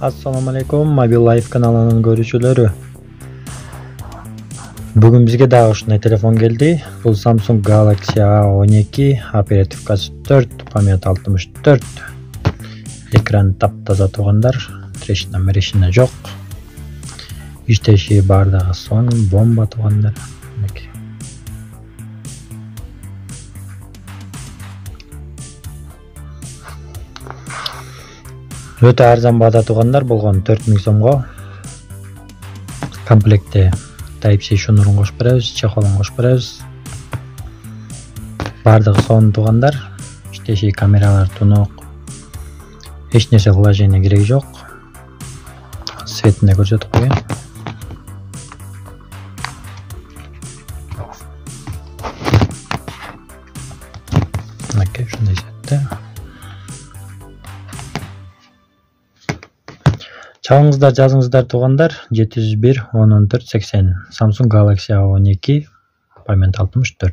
Assalamu alaikum, Mobil Life kanalının görüşülörü. Bugün bizge daha ушундай telefon geldi. Bu Samsung Galaxy A12 operatifkası 4, pamyat 64. Ekran taptaza туғандар, трешина мерешина жоқ. Иштеши бардығы сон, бомба туғандар. Өтө арзан баада туғандар, болгон 4000 сомго. Комплектте Type-C шунурун кошуп беребиз, чехолун кошуп беребиз. Бардыгы сон туғандар. Иштеши камералар тунук. Эч нерсе кылажына кереги жок. Светине көрсөтүп коеюн. Мынакей ушундай светте. Чалыңыздар, жазыңыздар туғандар. 701 14 80 Samsung Galaxy A12 память 64.